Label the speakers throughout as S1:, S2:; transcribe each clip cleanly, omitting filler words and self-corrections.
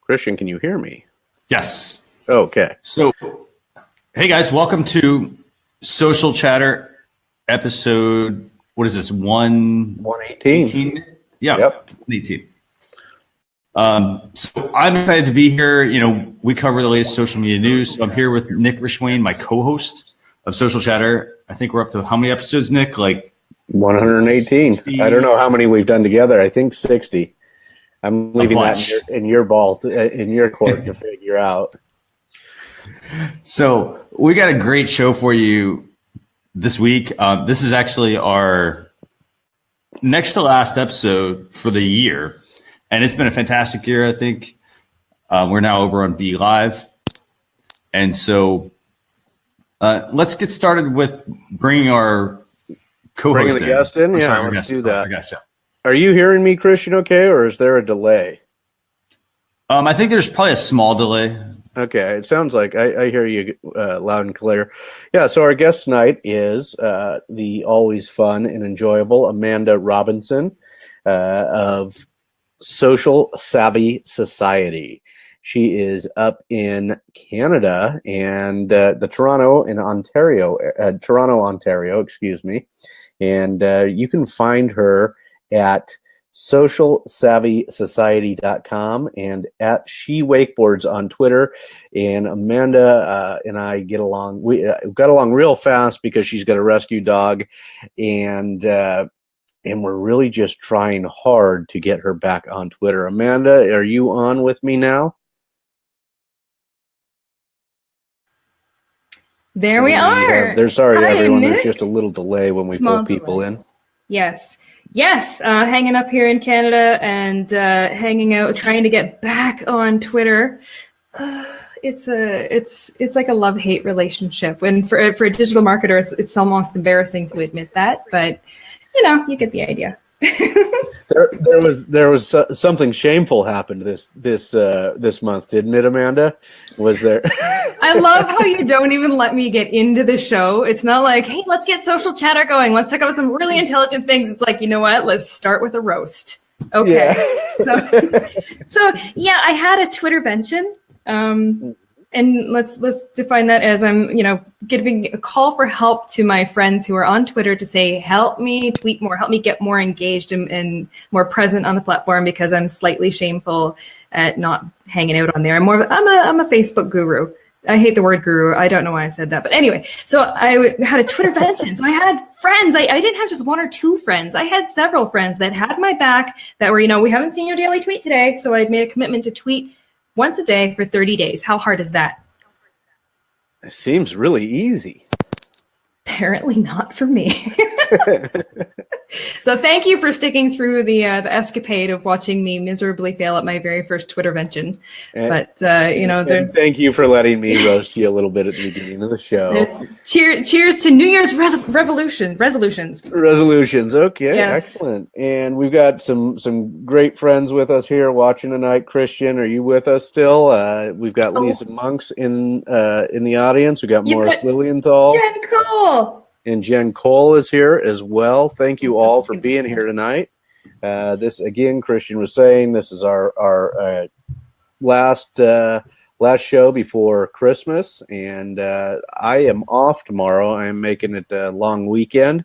S1: Christian, can you hear me?
S2: Yes.
S1: Okay.
S2: So, hey guys, welcome to Social Chatter episode. What is this? 118? Yeah,
S1: Yep.
S2: 118. So I'm excited to be here. We cover the latest social media news. So I'm here with Nick Rishwain, my co-host of Social Chatter. I think we're up to how many episodes, Nick? Like
S1: 118.
S2: 60?
S1: I don't know how many we've done together. I think 60. I'm leaving that in your court to figure out.
S2: So we got a great show for you this week. This is actually our next to last episode for the year. And it's been a fantastic year, I think. We're now over on Be Live. And so let's get started with bringing our co-host
S1: Bringing the guest in? Yeah, let's
S2: guest.
S1: do that.
S2: I gotcha.
S1: Are you hearing me, Christian, okay, or is there a delay?
S2: I think there's probably a small delay.
S1: Okay, it sounds like I hear you loud and clear. Yeah, so our guest tonight is the always fun and enjoyable Amanda Robinson of Social Savvy Society. She is up in Canada and the Toronto, Ontario, excuse me. And you can find her at socialsavvysociety.com and at She Wakeboards on Twitter. And Amanda and I get along. We got along real fast because she's got a rescue dog, and we're really just trying hard to get her back on Twitter. Amanda, are you on with me now?
S3: There we are.
S1: Sorry,
S3: Hi,
S1: everyone.
S3: Nick.
S1: There's just a little delay when we pull people in.
S3: Yes. Hanging up here in Canada and hanging out, trying to get back on Twitter. It's like a love-hate relationship. And for a digital marketer, it's almost embarrassing to admit that, but you get the idea.
S1: there was something shameful happened this month, didn't it, Amanda? Was there?
S3: I love how you don't even let me get into the show. It's not like, hey, let's get social chatter going. Let's talk about some really intelligent things. It's like, you know what? Let's start with a roast. Okay. Yeah. So I had a Twittervention. And let's define that as I'm, giving a call for help to my friends who are on Twitter to say, help me tweet more, help me get more engaged and more present on the platform because I'm slightly shameful at not hanging out on there. I'm a Facebook guru. I hate the word guru. I don't know why I said that. But anyway, so I had a Twittervention. So I had friends. I didn't have just one or two friends. I had several friends that had my back that were, we haven't seen your daily tweet today. So I made a commitment to tweet once a day for 30 days. How hard is that?
S1: It seems really easy.
S3: Apparently not for me. So thank you for sticking through the escapade of watching me miserably fail at my very first Twittervention. But
S1: thank you for letting me roast you a little bit at the beginning of the show.
S3: Cheers to New Year's resolutions.
S1: Okay,
S3: yes.
S1: Excellent. And we've got some great friends with us here watching tonight. Christian, are you with us still? We've got Lisa Monks in the audience. We've got Morris Lilienthal.
S3: Jen Cole.
S1: And Jen Cole is here as well. Thank you all for being here tonight. This, again, Christian was saying, this is our last show before Christmas. And I am off tomorrow. I'm making it a long weekend.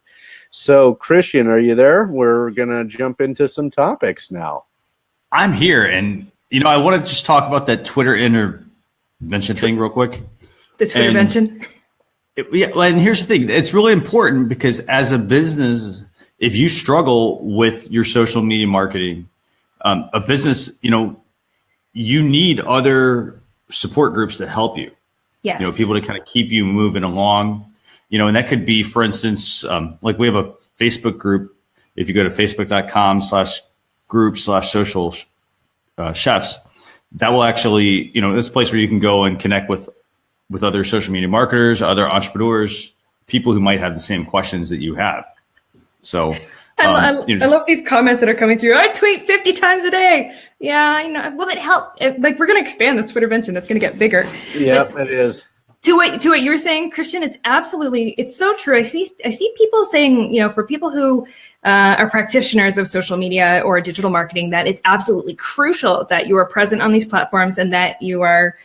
S1: So, Christian, are you there? We're going to jump into some topics now.
S2: I'm here. And, I want to just talk about that Twitter intervention thing real quick.
S3: The Twittervention?
S2: And here's the thing. It's really important because as a business, if you struggle with your social media marketing, a business, you need other support groups to help you.
S3: Yes.
S2: People to kind of keep you moving along, and that could be, for instance, like we have a Facebook group. If you go to facebook.com/group/social chefs, that will actually, it's a place where you can go and connect with other social media marketers, other entrepreneurs, people who might have the same questions that you have. So
S3: I love these comments that are coming through. I tweet 50 times a day. Yeah, I know. Will it help? We're going to expand this Twittervention. That's going to get bigger.
S1: Yeah, it is.
S3: To what you're saying, Christian, it's so true. I see people saying, for people who are practitioners of social media or digital marketing, that it's absolutely crucial that you are present on these platforms and that you are,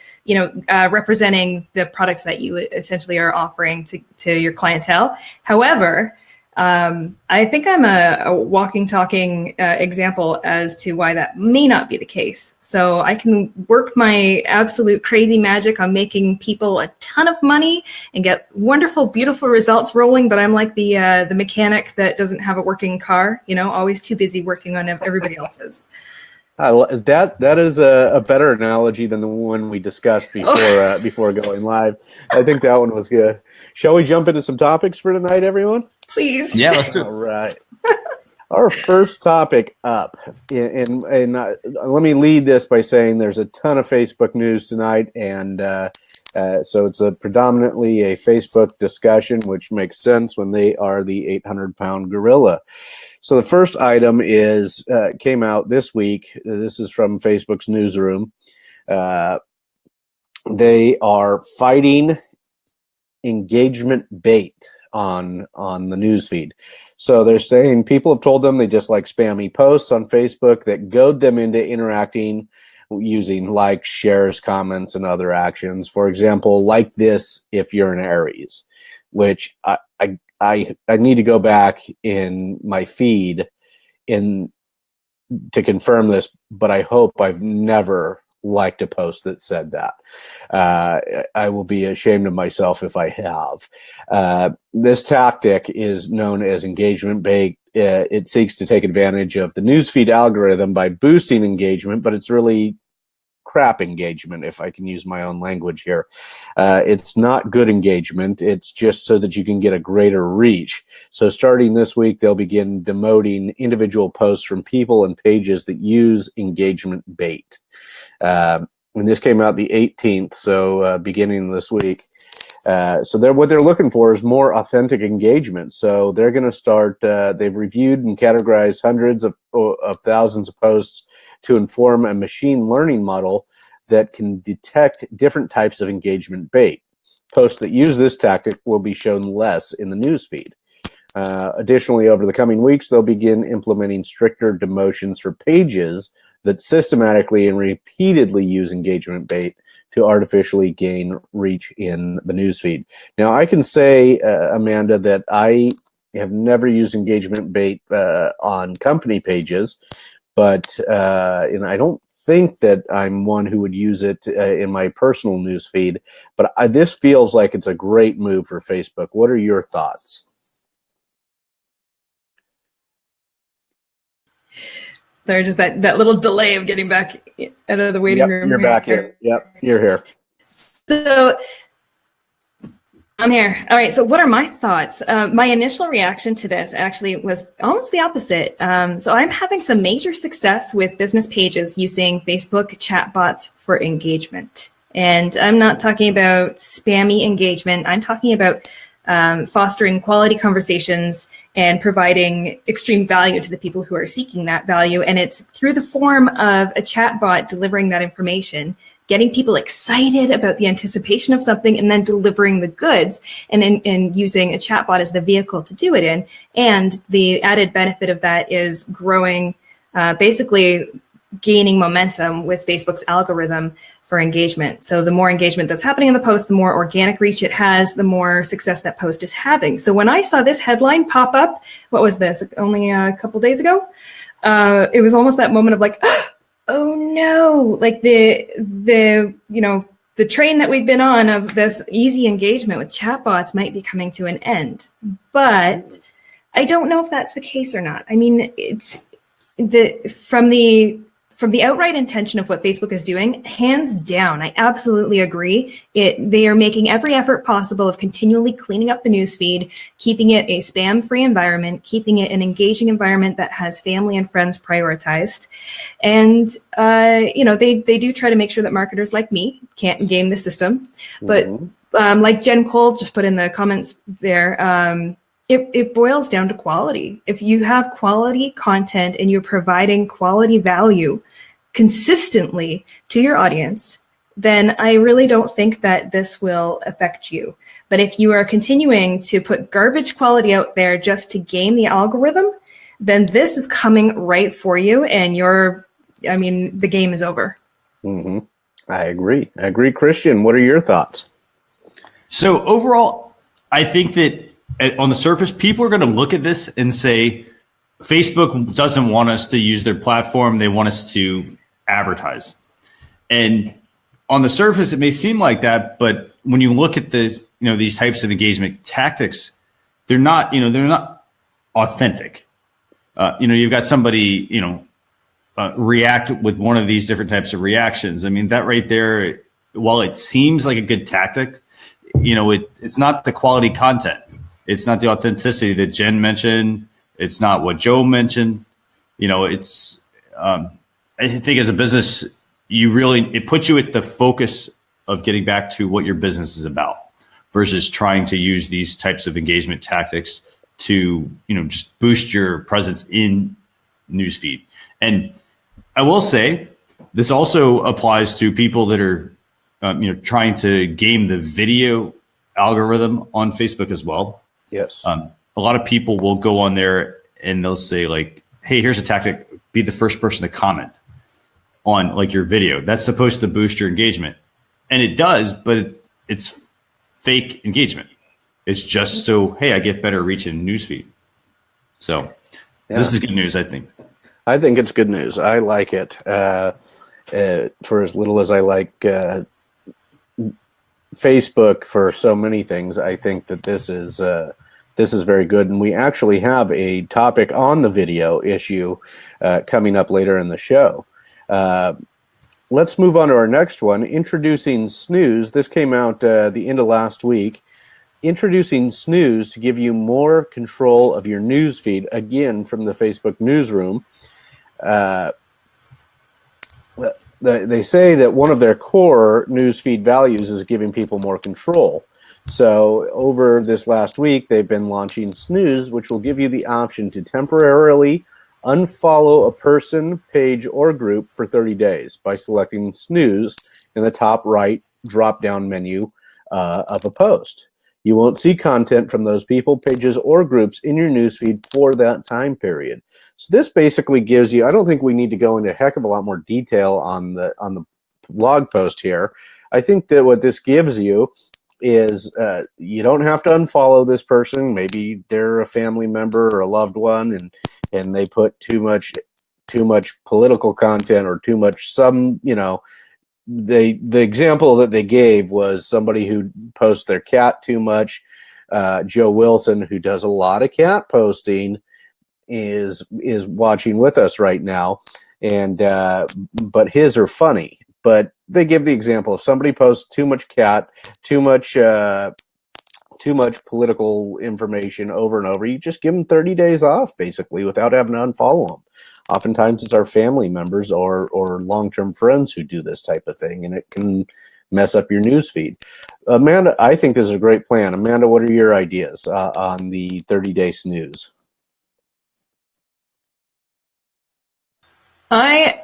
S3: representing the products that you essentially are offering to your clientele. However, I think I'm a walking, talking example as to why that may not be the case. So I can work my absolute crazy magic on making people a ton of money and get wonderful, beautiful results rolling. But I'm like the mechanic that doesn't have a working car, always too busy working on everybody else's.
S1: That is a better analogy than the one we discussed before going live. I think that one was good. Shall we jump into some topics for tonight, everyone?
S3: Please.
S2: Yeah, let's do it.
S1: All right. Our first topic up, and let me lead this by saying there's a ton of Facebook news tonight, and so it's predominantly a Facebook discussion, which makes sense when they are the 800-pound gorilla. So the first item came out this week. This is from Facebook's newsroom. They are fighting engagement bait on the newsfeed. So they're saying people have told them they just like spammy posts on Facebook that goad them into interacting using likes, shares, comments, and other actions. For example, like this if you're an Aries, which I need to go back in my feed to confirm this, but I hope I've never liked a post that said that. I will be ashamed of myself if I have. This tactic is known as engagement bait. It seeks to take advantage of the newsfeed algorithm by boosting engagement, but it's really crap engagement, if I can use my own language here. It's not good engagement. It's just so that you can get a greater reach. So starting this week, they'll begin demoting individual posts from people and pages that use engagement bait. And this came out the 18th, so beginning this week. So what they're looking for is more authentic engagement. So they're going to start, they've reviewed and categorized hundreds of thousands of posts to inform a machine learning model that can detect different types of engagement bait. Posts that use this tactic will be shown less in the newsfeed. Additionally, over the coming weeks, they'll begin implementing stricter demotions for pages that systematically and repeatedly use engagement bait to artificially gain reach in the newsfeed. Now, I can say, Amanda, that I have never used engagement bait on company pages, but I don't think that I'm one who would use it in my personal newsfeed. But this feels like it's a great move for Facebook. What are your thoughts?
S3: Sorry, just that little delay of getting back out of the waiting room.
S1: You're back here. Yep, you're here.
S3: So I'm here. All right. So what are my thoughts? My initial reaction to this actually was almost the opposite. So I'm having some major success with business pages using Facebook chatbots for engagement. And I'm not talking about spammy engagement. I'm talking about fostering quality conversations and providing extreme value to the people who are seeking that value. And it's through the form of a chatbot delivering that information, getting people excited about the anticipation of something, and then delivering the goods, and using a chatbot as the vehicle to do it in. And the added benefit of that is growing, basically gaining momentum with Facebook's algorithm for engagement. So the more engagement that's happening in the post, the more organic reach it has, the more success that post is having. So when I saw this headline pop up, what was this, only a couple days ago? It was almost that moment of like, oh no, like the train that we've been on of this easy engagement with chatbots might be coming to an end. But I don't know if that's the case or not. I mean, it's from the outright intention of what Facebook is doing, hands down, I absolutely agree. They are making every effort possible of continually cleaning up the newsfeed, keeping it a spam-free environment, keeping it an engaging environment that has family and friends prioritized. And, they do try to make sure that marketers like me can't game the system. But like Jen Cole just put in the comments there, it boils down to quality. If you have quality content and you're providing quality value consistently to your audience, then I really don't think that this will affect you. But if you are continuing to put garbage quality out there just to game the algorithm, then this is coming right for you, and the game is over.
S1: Mm-hmm. I agree. Christian, what are your thoughts?
S2: So overall, I think that on the surface, people are going to look at this and say, Facebook doesn't want us to use their platform. They want us to advertise. And on the surface, it may seem like that, but when you look at these types of engagement tactics, they're not authentic. You've got somebody, react with one of these different types of reactions. I mean, that right there, while it seems like a good tactic, it's not the quality content. It's not the authenticity that Jen mentioned. It's not what Joe mentioned. It's, I think as a business, it puts you at the focus of getting back to what your business is about versus trying to use these types of engagement tactics to, just boost your presence in Newsfeed. And I will say this also applies to people that are, trying to game the video algorithm on Facebook as well.
S1: Yes.
S2: A lot of people will go on there and they'll say like, hey, here's a tactic. Be the first person to comment on like your video. That's supposed to boost your engagement. And it does, but it's fake engagement. It's just so, hey, I get better reach in Newsfeed. So This is good news, I think.
S1: I think it's good news. I like it. For as little as I like Facebook for so many things, I think that this is very good. And we actually have a topic on the video issue coming up later in the show. Let's move on to our next one, introducing Snooze. This came out the end of last week. Introducing Snooze to give you more control of your news feed, again, from the Facebook newsroom. They say that one of their core newsfeed values is giving people more control. So over this last week, they've been launching Snooze, which will give you the option to temporarily unfollow a person, page, or group for 30 days by selecting Snooze in the top right drop-down menu of a post. You won't see content from those people, pages, or groups in your newsfeed for that time period. So this basically gives you, I don't think we need to go into a heck of a lot more detail on the blog post here. I think that what this gives you is you don't have to unfollow this person. Maybe they're a family member or a loved one, and they put too much political content or too much the example that they gave was somebody who posts their cat too much. Joe Wilson, who does a lot of cat posting, is watching with us right now, and but his are funny. But they give the example if somebody posts too much cat, too much political information over and over, you just give them 30 days off, basically, without having to unfollow them. Oftentimes it's our family members or long-term friends who do this type of thing, and it can mess up your news feed. Amanda, I think this is a great plan. Amanda, what are your ideas on the 30-day snooze?
S3: I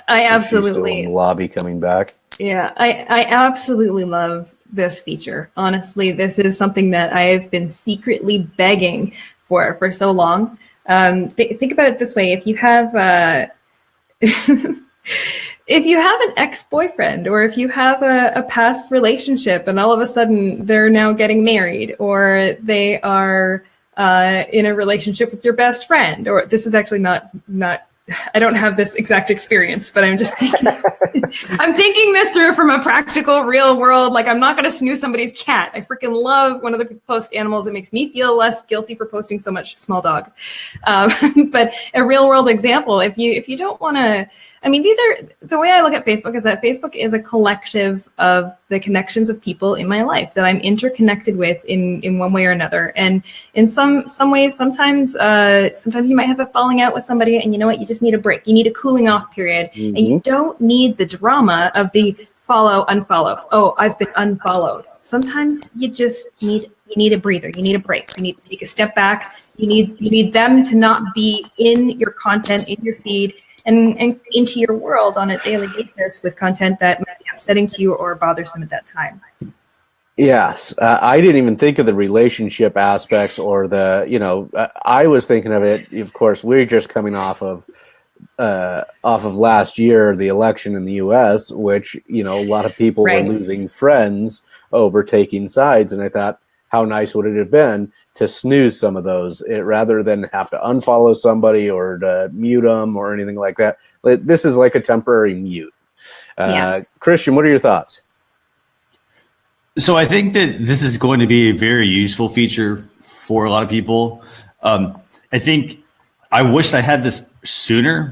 S3: absolutely.
S1: She's still in the lobby coming back.
S3: Yeah, I absolutely love this feature. Honestly, this is something that I've been secretly begging for so long. Think about it this way: if you have if you have an ex-boyfriend, or if you have a past relationship, and all of a sudden they're now getting married, or they are in a relationship with your best friend, or this is actually not. I don't have this exact experience, but I'm just thinking, I'm thinking this through from a practical, real world. Like, I'm not going to snooze somebody's cat. I freaking love when other people post animals. It makes me feel less guilty for posting so much small dog. But a real world example, if you don't want to, I mean, these are, the way I look at Facebook is that Facebook is a collective of the connections of people in my life that I'm interconnected with in one way or another. And in some ways, sometimes you might have a falling out with somebody, and you know what? You just need a break. You need a cooling off period. Mm-hmm. And you don't need the drama of the follow, unfollow. Oh, I've been unfollowed. Sometimes you just need a breather. You need a break. You need to take a step back. You need them to not be in your content, in your feed, and into your world on a daily basis with content that might be upsetting to you or bothersome at that time.
S1: Yes, I didn't even think of the relationship aspects or the, I was thinking of it. Of course, we're just coming off of last year, the election in the U.S., which, a lot of people were losing friends over taking sides. And I thought, how nice would it have been to snooze some of those rather than have to unfollow somebody or to mute them or anything like that. This is like a temporary mute. Christian, what are your thoughts?
S2: So I think that this is going to be a very useful feature for a lot of people. I think I wish I had this sooner.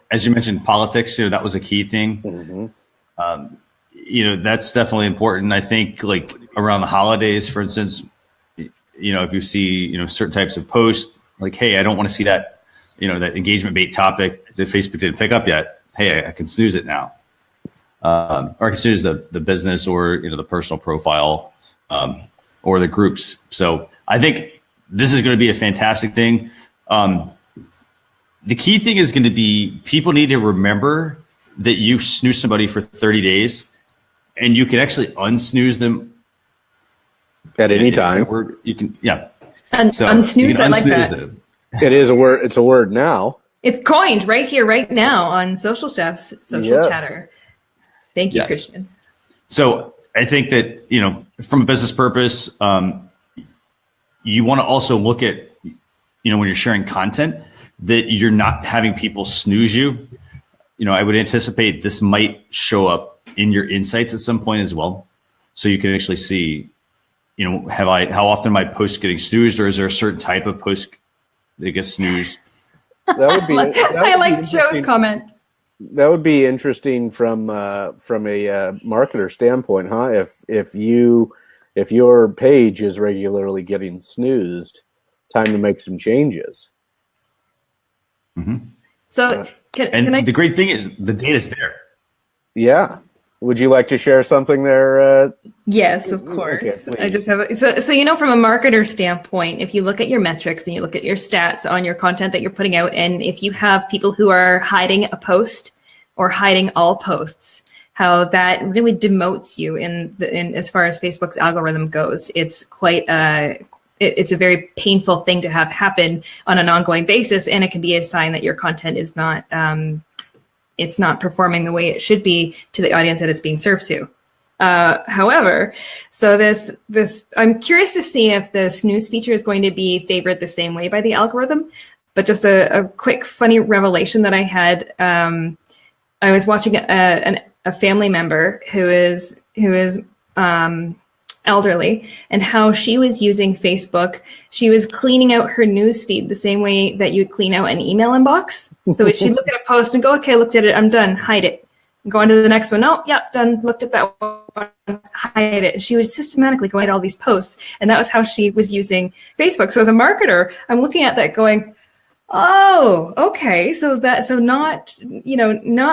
S2: As you mentioned, politics, that was a key thing. Mm-hmm. That's definitely important. I think like around the holidays, for instance, if you see, certain types of posts like, hey, I don't want to see that, that engagement bait topic that Facebook didn't pick up yet. Hey, I can snooze it now. Or I can snooze the business or, the personal profile or the groups. So I think this is going to be a fantastic thing. The key thing is going to be people need to remember that you snooze somebody for 30 days and you can actually unsnooze them
S1: at any time.
S2: You can, yeah.
S3: Unsnooze, I like that.
S1: Them. It is a word. It's a word now.
S3: It's coined right here, right now on Social Chef's Social Chatter. Thank you, Christian.
S2: So I think that, from a business purpose, you want to also look at, when you're sharing content, that you're not having people snooze you. I would anticipate this might show up in your insights at some point as well. So you can actually see, how often my posts getting snoozed, or is there a certain type of post that gets snoozed?
S1: That would be.
S3: I like Joe's comment.
S1: That would be interesting from a marketer standpoint, huh? If your page is regularly getting snoozed, time to make some changes.
S2: Mm-hmm.
S3: So can I?
S2: The great thing is the data's there.
S1: Yeah. Would you like to share something there?
S3: Yes, of course.
S1: Okay,
S3: I just have so from a marketer standpoint, if you look at your metrics and you look at your stats on your content that you're putting out, and if you have people who are hiding a post or hiding all posts, how that really demotes you in as far as Facebook's algorithm goes. It's quite it's a very painful thing to have happen on an ongoing basis, and it can be a sign that your content is not it's not performing the way it should be to the audience that it's being served to. However, so this I'm curious to see if the snooze feature is going to be favored the same way by the algorithm. But just a quick funny revelation that I had. I was watching a family member who is elderly, and how she was using Facebook. She was cleaning out her newsfeed the same way that you clean out an email inbox. So she'd look at a post and go, okay, looked at it, I'm done, hide it. Go on to the next one. Oh, yep, done, looked at that one, hide it. She would systematically go at all these posts, and that was how she was using Facebook. So as a marketer, I'm looking at that going, oh, okay. So not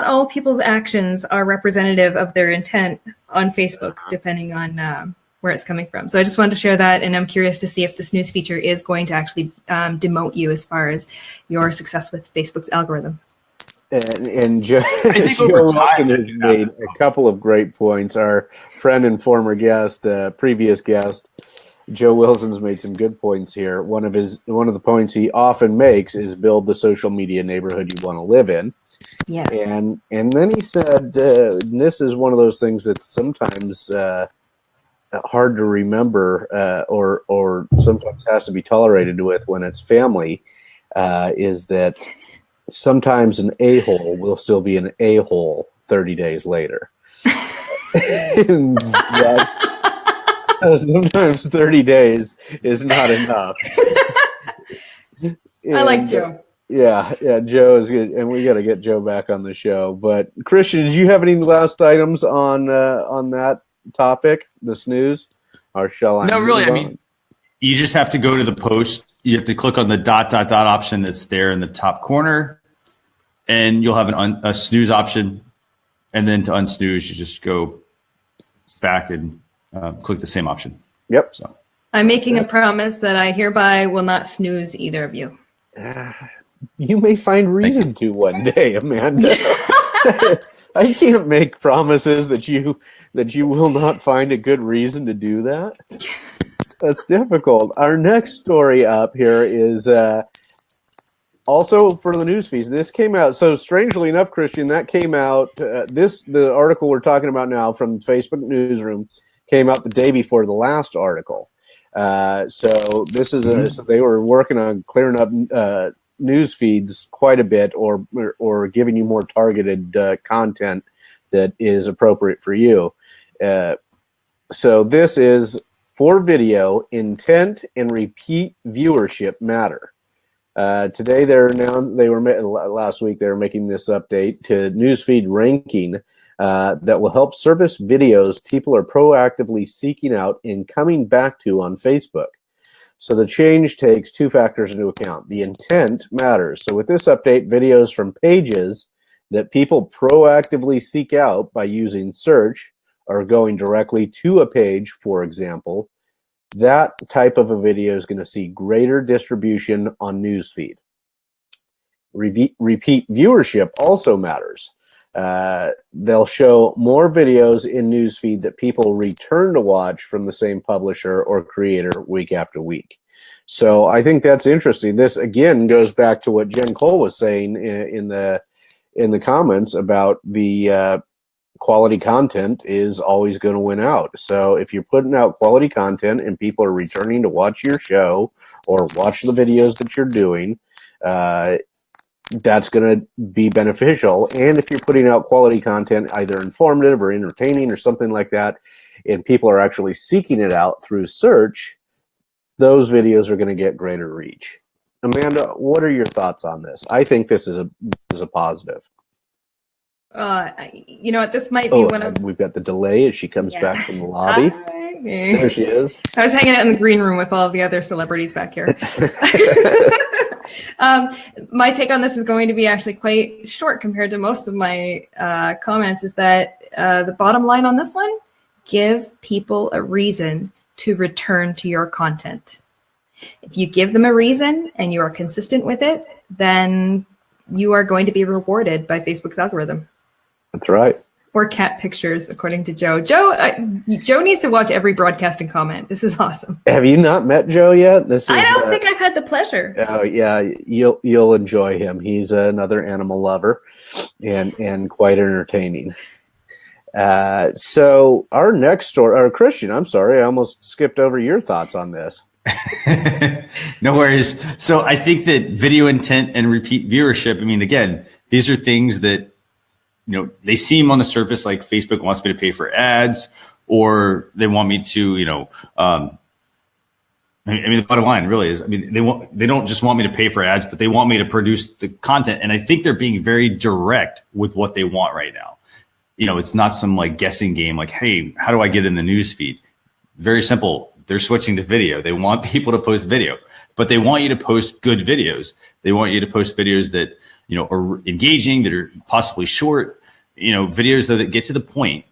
S3: all people's actions are representative of their intent on Facebook, depending on where it's coming from. So I just wanted to share that, and I'm curious to see if the snooze feature is going to actually demote you as far as your success with Facebook's algorithm.
S1: And Joe Wilson has made a couple of great points. Our friend and former guest, previous guest, Joe Wilson's made some good points here. One of the points he often makes is build the social media neighborhood you want to live in.
S3: Yes.
S1: And then he said, this is one of those things that's sometimes hard to remember or sometimes has to be tolerated with when it's family, is that sometimes an a-hole will still be an a-hole 30 days later. Sometimes 30 days is not enough.
S3: I like Joe.
S1: Yeah, Joe is good, and we got to get Joe back on the show. But Christian, did you have any last items on that topic, the snooze, or shall I?
S2: No, really. I mean, you just have to go to the post. You have to click on the ... option that's there in the top corner, and you'll have a snooze option. And then to unsnooze, you just go back and click the same option.
S1: Yep.
S2: So
S3: I'm making a promise that I hereby will not snooze either of you.
S1: You may find reason to one day, Amanda. I can't make promises that you will not find a good reason to do that. That's difficult. Our next story up here is also for the news feeds. This came out, so strangely enough, Christian, that came out, the article we're talking about now from Facebook Newsroom came out the day before the last article. So this is so they were working on clearing up news feeds quite a bit, or giving you more targeted content that is appropriate for you. So this is for video, intent and repeat viewership matter. Today last week they were making this update to Newsfeed ranking that will help surface videos people are proactively seeking out and coming back to on Facebook. So the change takes two factors into account. The intent matters. So with this update, videos from pages that people proactively seek out by using search are going directly to a page, for example. That type of a video is going to see greater distribution on Newsfeed. Repeat viewership also matters. They'll show more videos in Newsfeed that people return to watch from the same publisher or creator week after week. So I think that's interesting. This again goes back to what Jen Cole was saying in the comments about the quality content is always going to win out. So if you're putting out quality content and people are returning to watch your show or watch the videos that you're doing, that's going to be beneficial. And if you're putting out quality content, either informative or entertaining or something like that, and people are actually seeking it out through search, those videos are going to get greater reach. Amanda, what are your thoughts on this? I think this is a positive.
S3: You know what? This might be one of.
S1: We've got the delay as she comes back from the lobby.
S3: Hi.
S1: There she is.
S3: I was hanging out in the green room with all of the other celebrities back here. My take on this is going to be actually quite short compared to most of my comments. Is that the bottom line on this one? Give people a reason to return to your content. If you give them a reason and you are consistent with it, then you are going to be rewarded by Facebook's algorithm.
S1: That's right.
S3: Or cat pictures, according to Joe. Joe needs to watch every broadcast and comment. This is awesome.
S1: Have you not met Joe yet?
S3: I don't think I've had the pleasure.
S1: Oh yeah, you'll enjoy him. He's another animal lover, and quite entertaining. So our next story, or Christian, I'm sorry, I almost skipped over your thoughts on this.
S2: No worries. So I think that video intent and repeat viewership, I mean, again, these are things that, they seem on the surface like Facebook wants me to pay for ads, or they want me to, the bottom line really is, they don't just want me to pay for ads, but they want me to produce the content. And I think they're being very direct with what they want right now. It's not some like guessing game, like, hey, how do I get in the news feed? Very simple. They're switching to video. They want people to post video, but they want you to post good videos. They want you to post videos that, are engaging, that are possibly short, videos that get to the point,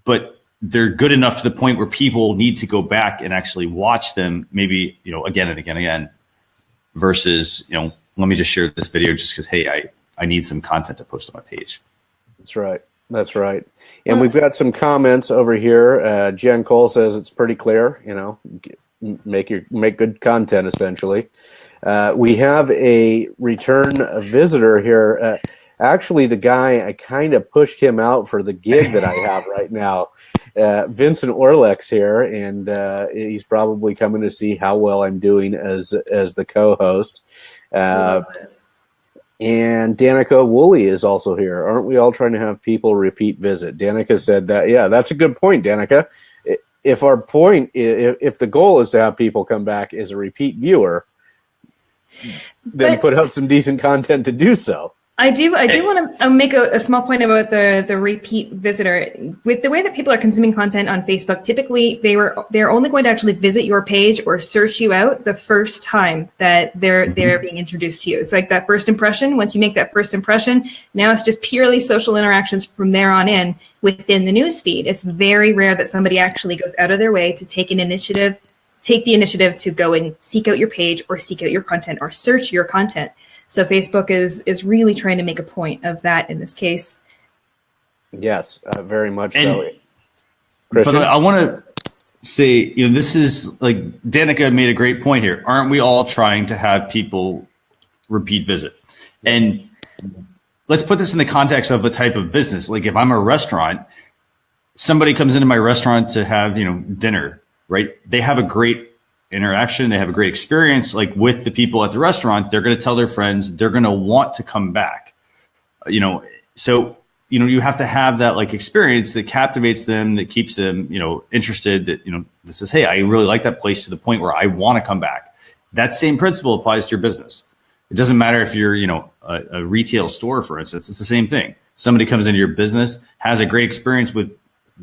S2: but they're good enough to the point where people need to go back and actually watch them maybe, again and again and again, versus, let me just share this video just because, hey, I need some content to post on my page.
S1: That's right. That's right. And we've got some comments over here. Jen Cole says it's pretty clear, make good content essentially. We have a return visitor here. Actually, the guy, I kind of pushed him out for the gig that I have right now. Vincent Orleck's here, and he's probably coming to see how well I'm doing as the co-host. And Danica Woolley is also here. Aren't we all trying to have people repeat visit? Danica said that. Yeah, that's a good point, Danica. If the goal is to have people come back as a repeat viewer, then put out some decent content to do so. I do want to
S3: make a small point about the repeat visitor. With the way that people are consuming content on Facebook, typically they're only going to actually visit your page or search you out the first time that they're being introduced to you. It's like that first impression. Once you make that first impression, now it's just purely social interactions from there on in within the newsfeed. It's very rare that somebody actually goes out of their way to take the initiative to go and seek out your page or seek out your content or search your content. So Facebook is really trying to make a point of that in this case.
S1: Yes, very much
S2: And,
S1: so. Christian?
S2: But I want to say, this is like Danica made a great point here. Aren't we all trying to have people repeat visit? And let's put this in the context of a type of business. Like if I'm a restaurant, somebody comes into my restaurant to have, dinner, right? They have a great interaction. They have a great experience, like with the people at the restaurant. They're going to tell their friends, they're going to want to come back, so, you have to have that like experience that captivates them, that keeps them, interested, that, that says, hey, I really like that place to the point where I want to come back. That same principle applies to your business. It doesn't matter if you're, a retail store, for instance, it's the same thing. Somebody comes into your business, has a great experience with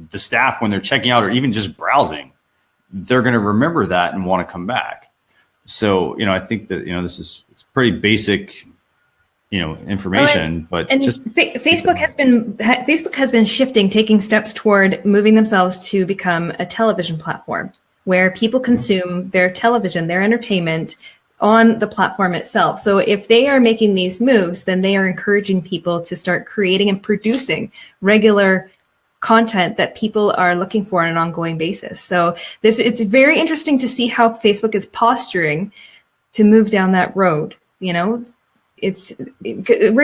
S2: the staff when they're checking out or even just browsing, they're going to remember that and want to come back. So, I think that, it's pretty basic, information, but
S3: Facebook has been shifting, taking steps toward moving themselves to become a television platform where people consume their television, their entertainment on the platform itself. So if they are making these moves, then they are encouraging people to start creating and producing regular content that people are looking for on an ongoing basis. So it's very interesting to see how Facebook is posturing to move down that road. Right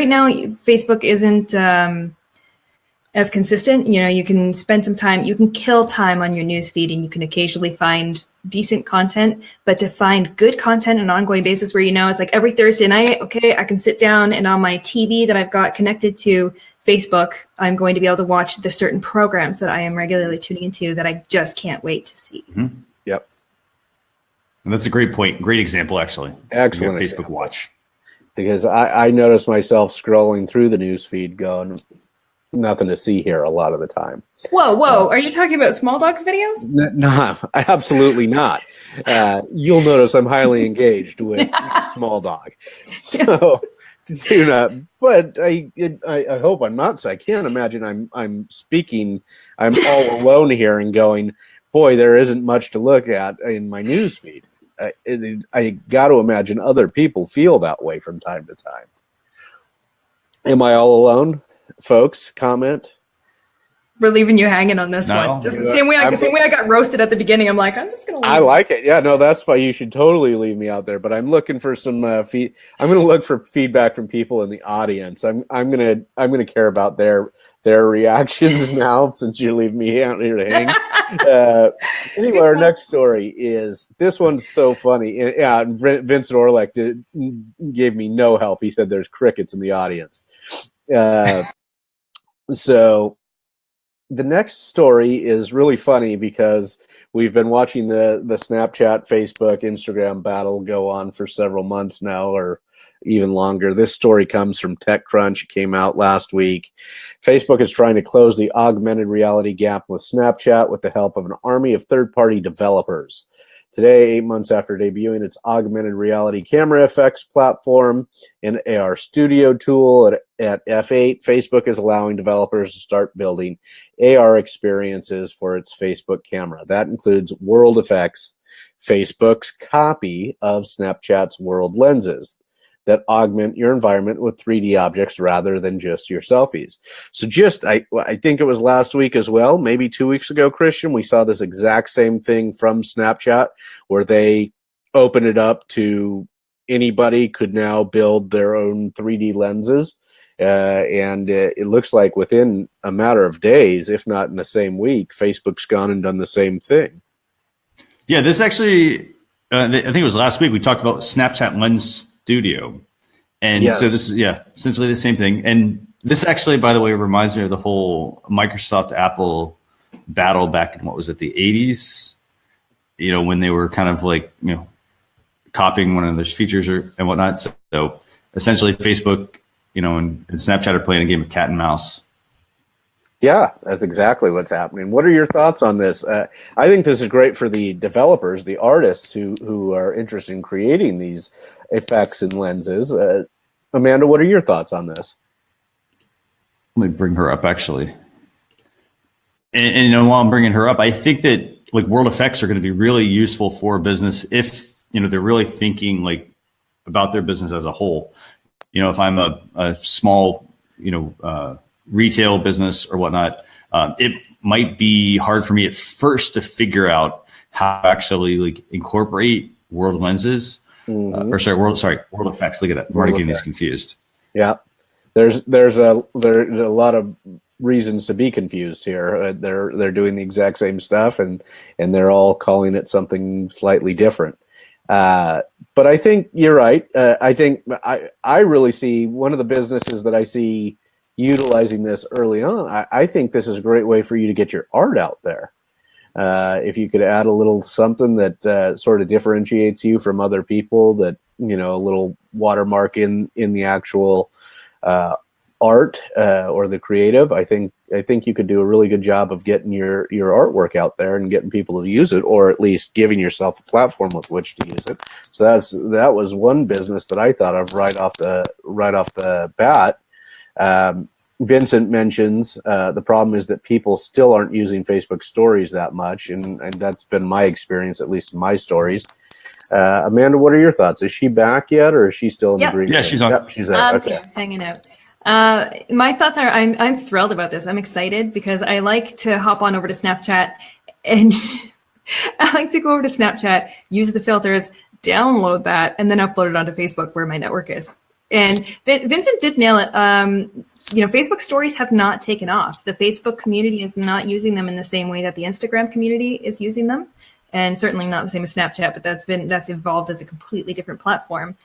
S3: now, Facebook isn't as consistent. You can spend some time, you can kill time on your newsfeed, and you can occasionally find decent content. But to find good content on an ongoing basis where, it's like every Thursday night, okay, I can sit down and on my TV that I've got connected to Facebook, I'm going to be able to watch the certain programs that I am regularly tuning into that I just can't wait to see.
S2: Mm-hmm.
S1: Yep.
S2: And that's a great point. Great example, actually.
S1: Excellent
S2: Facebook
S1: example.
S2: Watch.
S1: Because I notice myself scrolling through the news feed going, nothing to see here a lot of the time.
S3: Whoa. Are you talking about Small Dog's videos?
S1: No, absolutely not. You'll notice I'm highly engaged with Small Dog. So do not, but I hope I'm not. So I can't imagine I'm speaking, I'm all alone here and going, boy, there isn't much to look at in my news feed. I got to imagine other people feel that way from time to time. Am I all alone, folks? Comment.
S3: We're leaving you hanging on this one. Just the same way I got roasted at the beginning. I'm like, I'm just gonna.
S1: I like it. Yeah, no, that's why you should totally leave me out there. But I'm looking for some I'm going to look for feedback from people in the audience. I'm gonna care about their reactions now, since you leave me out here to hang. Anyway, our next story is, this one's so funny. Yeah, Vincent Orlek gave me no help. He said there's crickets in the audience. So the next story is really funny because we've been watching the Snapchat, Facebook, Instagram battle go on for several months now, or even longer. This story comes from TechCrunch. It came out last week. Facebook is trying to close the augmented reality gap with Snapchat with the help of an army of third-party developers. Today, 8 months after debuting its augmented reality camera effects platform and AR Studio tool at F8, Facebook is allowing developers to start building AR experiences for its Facebook camera. That includes World Effects, Facebook's copy of Snapchat's World Lenses that augment your environment with 3D objects rather than just your selfies. So I think it was last week as well, maybe 2 weeks ago, Christian, we saw this exact same thing from Snapchat, where they opened it up to anybody could now build their own 3D lenses. And it looks like within a matter of days, if not in the same week, Facebook's gone and done the same thing.
S2: Yeah, this actually, I think it was last week, we talked about Snapchat Lens Studio. And
S1: yes.
S2: So this is, essentially the same thing. And this actually, by the way, reminds me of the whole Microsoft Apple battle back in, what was it, the 80s? When they were kind of like, copying one of those features and whatnot. So essentially Facebook, and Snapchat are playing a game of cat and mouse.
S1: Yeah, that's exactly what's happening. What are your thoughts on this? I think this is great for the developers, the artists who are interested in creating these effects and lenses. Amanda, what are your thoughts on this?
S2: Let me bring her up, actually. And while I'm bringing her up, I think that like World Effects are going to be really useful for business if they're really thinking like about their business as a whole. If I'm a small retail business or whatnot, it might be hard for me at first to figure out how to actually like incorporate world lenses world effects. Look at that. I'm already getting these confused.
S1: Yeah. There's a lot of reasons to be confused here. They're doing the exact same stuff and they're all calling it something slightly different. But I think you're right. I think I really see one of the businesses that I see utilizing this early on. I think this is a great way for you to get your art out there. If you could add a little something that sort of differentiates you from other people, that, you know, a little watermark in the actual art or the creative, I think you could do a really good job of getting your artwork out there and getting people to use it, or at least giving yourself a platform with which to use it. So that was one business that I thought of right off the bat. Vincent mentions the problem is that people still aren't using Facebook stories that much, and that's been my experience, at least in my stories. Amanda, what are your thoughts? Is she back yet, or is she still in the green?
S2: Yeah, she's on.
S1: Yep, she's there. Okay.
S3: Yeah, hanging out. My thoughts are I'm thrilled about this. I'm excited because I like to hop on over to Snapchat, and I like to go over to Snapchat, use the filters, download that, and then upload it onto Facebook where my network is. And Vincent did nail it. You know, Facebook stories have not taken off. The Facebook community is not using them in the same way that the Instagram community is using them. And certainly not the same as Snapchat, but that's evolved as a completely different platform.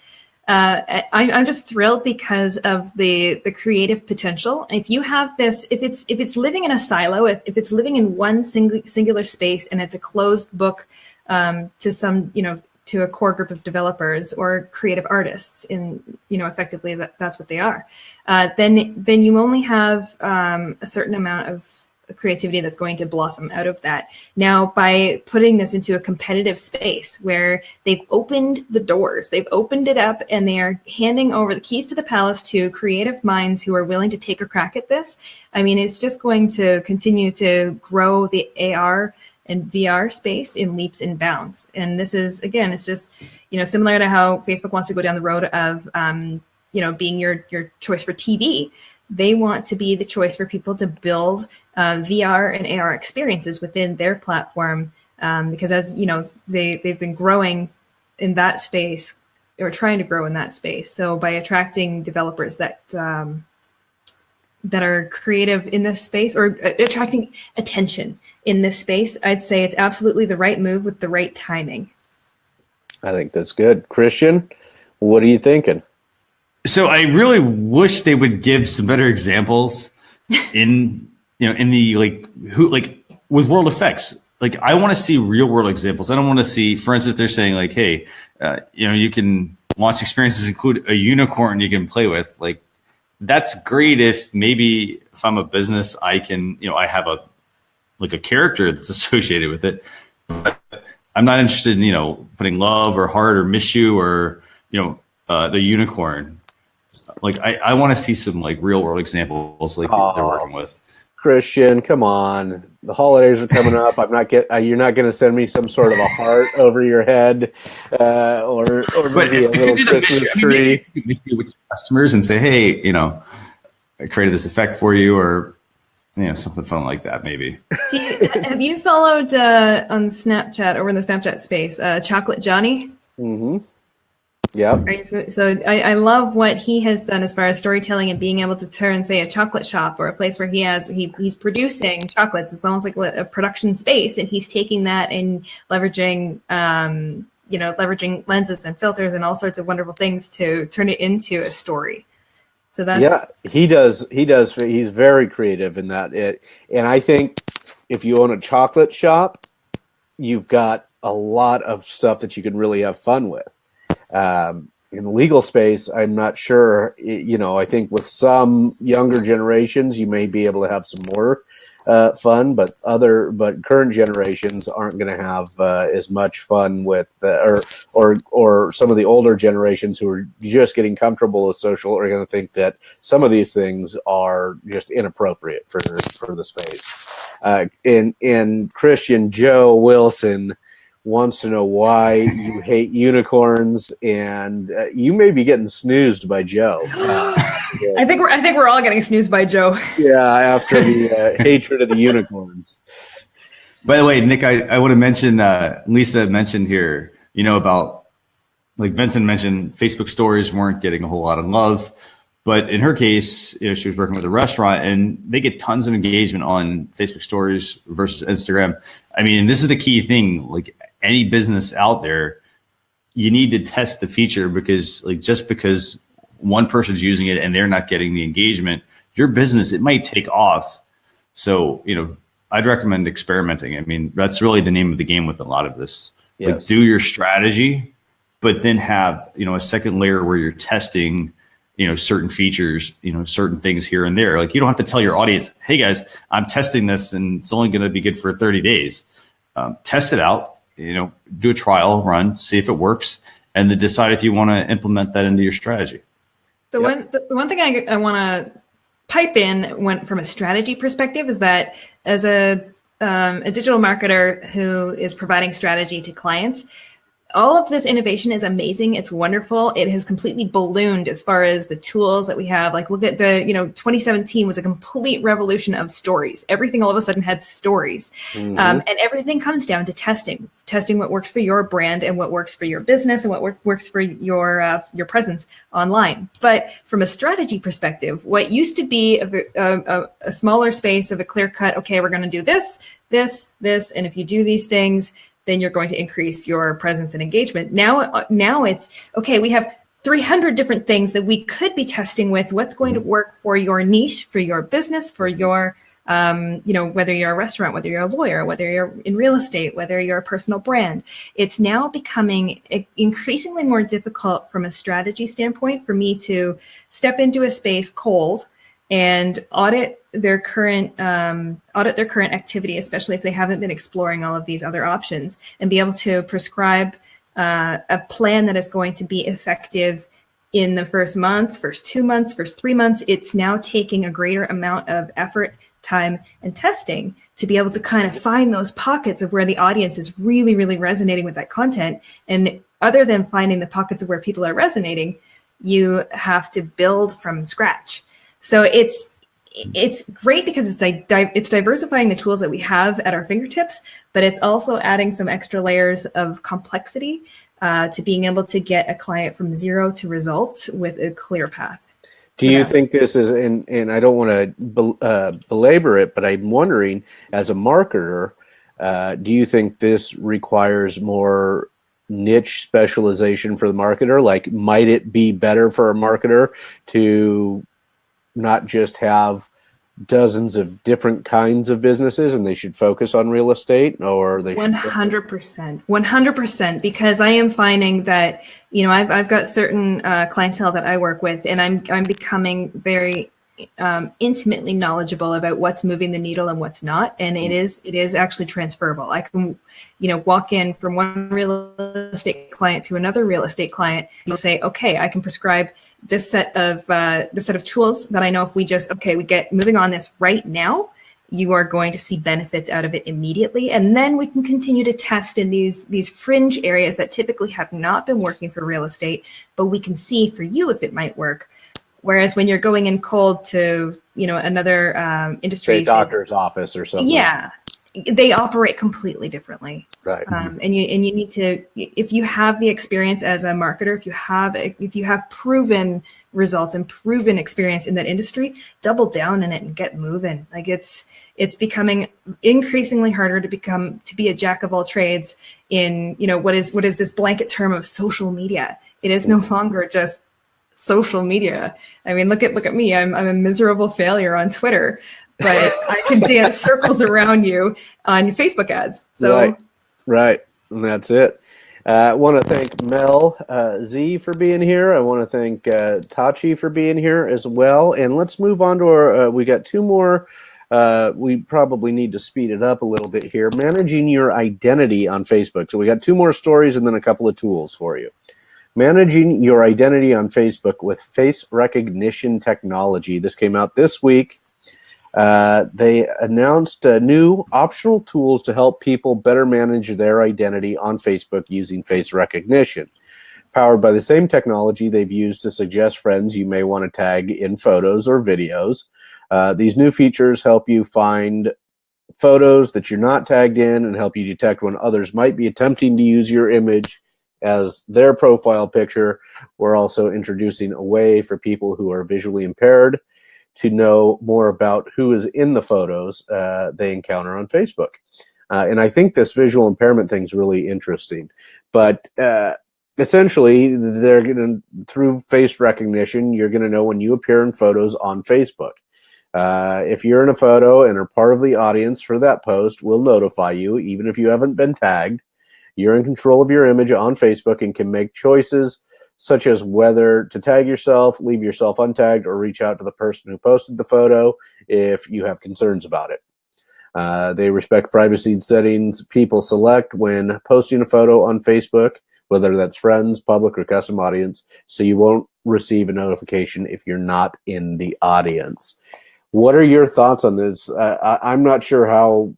S3: I'm just thrilled because of the creative potential. If you have this, if it's living in a silo, if it's living in one singular space and it's a closed book to some, you know, to a core group of developers or creative artists, in, you know, effectively that's what they are, then you only have a certain amount of creativity that's going to blossom out of that. Now, by putting this into a competitive space where they've opened the doors, they've opened it up, and they are handing over the keys to the palace to creative minds who are willing to take a crack at this, I mean, it's just going to continue to grow the AR and VR space in leaps and bounds. And this is, again, it's just, you know, similar to how Facebook wants to go down the road of, you know, being your choice for TV. They want to be the choice for people to build VR and AR experiences within their platform, because, as you know, they've been growing in that space, or trying to grow in that space. So by attracting developers that are creative in this space, or attracting attention in this space, I'd say it's absolutely the right move with the right timing.
S1: I think that's good. Christian, what are you thinking?
S2: So I really wish they would give some better examples in the with world effects. Like, I want to see real world examples. I don't want to see, for instance, they're saying like, hey, you can launch experiences include a unicorn you can play with. Like, that's great if I'm a business, I can, I have a character that's associated with it. But I'm not interested in, putting love or heart or miss you or, the unicorn. Like, I want to see some like real world examples like they're working with.
S1: Christian, come on. The holidays are coming up. You're not going to send me some sort of a heart over your head, or maybe a little Christmas tree.
S2: You can with your customers and say, hey, I created this effect for you, or something fun like that, maybe.
S3: Have you followed on Snapchat, or in the Snapchat space, Chocolate Johnny?
S1: Mm-hmm. Yeah.
S3: So I love what he has done as far as storytelling and being able to turn, say, a chocolate shop or a place where he's producing chocolates. It's almost like a production space, and he's taking that and leveraging leveraging lenses and filters and all sorts of wonderful things to turn it into a story. So that's
S1: he does. He's very creative in that. And I think if you own a chocolate shop, you've got a lot of stuff that you can really have fun with. In the legal space, I'm not sure. I think with some younger generations, you may be able to have some more fun, but current generations aren't going to have as much fun with, or some of the older generations who are just getting comfortable with social are going to think that some of these things are just inappropriate for the space. And Christian Joe Wilson wants to know why you hate unicorns, and you may be getting snoozed by Joe.
S3: I think we're all getting snoozed by Joe.
S1: Yeah, after the hatred of the unicorns.
S2: By the way, Nick, I want to mention, Lisa mentioned here, about, like Vincent mentioned, Facebook stories weren't getting a whole lot of love. But in her case, she was working with a restaurant and they get tons of engagement on Facebook stories versus Instagram. I mean, this is the key thing. Like any business out there, you need to test the feature because just because one person's using it and they're not getting the engagement, your business, it might take off. So, I'd recommend experimenting. I mean, that's really the name of the game with a lot of this.
S1: Yes.
S2: Like do your strategy, but then have, a second layer where you're testing, certain features, certain things here and there. Like you don't have to tell your audience, hey guys, I'm testing this and it's only going to be good for 30 days. Test it out, do a trial run, see if it works, and then decide if you want to implement that into your strategy.
S3: The one thing I want to pipe in from a strategy perspective is that as a digital marketer who is providing strategy to clients, all of this innovation is amazing. It's wonderful. It has completely ballooned as far as the tools that we have. Like look at 2017 was a complete revolution of stories. Everything all of a sudden had stories.
S1: Mm-hmm.
S3: And everything comes down to testing what works for your brand and what works for your business and what works for your presence online. But from a strategy perspective, what used to be a smaller space of a clear cut, okay, we're going to do this, and if you do these things, then you're going to increase your presence and engagement. Now it's, okay, we have 300 different things that we could be testing with what's going to work for your niche, for your business, for your, whether you're a restaurant, whether you're a lawyer, whether you're in real estate, whether you're a personal brand. It's now becoming increasingly more difficult from a strategy standpoint for me to step into a space cold and audit their current activity, especially if they haven't been exploring all of these other options, and be able to prescribe a plan that is going to be effective in the first month, first 2 months, first 3 months. It's now taking a greater amount of effort, time, and testing to be able to kind of find those pockets of where the audience is really, really resonating with that content. And other than finding the pockets of where people are resonating, you have to build from scratch. So it's great because it's diversifying the tools that we have at our fingertips, but it's also adding some extra layers of complexity to being able to get a client from zero to results with a clear path.
S1: Do you think this is, and I don't want to belabor it, but I'm wondering, as a marketer, do you think this requires more niche specialization for the marketer? Like, might it be better for a marketer to not just have dozens of different kinds of businesses and they should focus on real estate, or they
S3: 100%, because I am finding that, I've got certain clientele that I work with, and I'm becoming very intimately knowledgeable about what's moving the needle and what's not. And it is actually transferable. I can, walk in from one real estate client to another real estate client and say, okay, I can prescribe this set of tools that I know if we get moving on this right now, you are going to see benefits out of it immediately. And then we can continue to test in these fringe areas that typically have not been working for real estate, but we can see for you if it might work. Whereas when you're going in cold to, another industry,
S1: say doctor's office or something,
S3: yeah, they operate completely differently.
S1: Right.
S3: And you need to, if you have the experience as a marketer, if you have proven results and proven experience in that industry, double down in it and get moving. Like it's becoming increasingly harder to be a jack of all trades in, what is this blanket term of social media. It is no longer just social media. I mean, look at me. I'm a miserable failure on Twitter, but I can dance circles around you on Facebook ads. So
S1: right. And that's it. I want to thank Mel Z for being here. I want to thank Tachi for being here as well. And let's move on to our, we got two more. We probably need to speed it up a little bit here. Managing your identity on Facebook. So we got two more stories and then a couple of tools for you. Managing your identity on Facebook with face recognition technology. This came out this week. They announced new optional tools to help people better manage their identity on Facebook using face recognition. Powered by the same technology they've used to suggest friends you may want to tag in photos or videos. These new features help you find photos that you're not tagged in and help you detect when others might be attempting to use your image as their profile picture. We're also introducing a way for people who are visually impaired to know more about who is in the photos they encounter on Facebook. And I think this visual impairment thing is really interesting. But essentially, they're going to, through face recognition, you're going to know when you appear in photos on Facebook. If you're in a photo and are part of the audience for that post, we'll notify you, even if you haven't been tagged. You're in control of your image on Facebook and can make choices such as whether to tag yourself, leave yourself untagged, or reach out to the person who posted the photo if you have concerns about it. They respect privacy settings people select when posting a photo on Facebook, whether that's friends, public, or custom audience, so you won't receive a notification if you're not in the audience. What are your thoughts on this? I'm not sure how.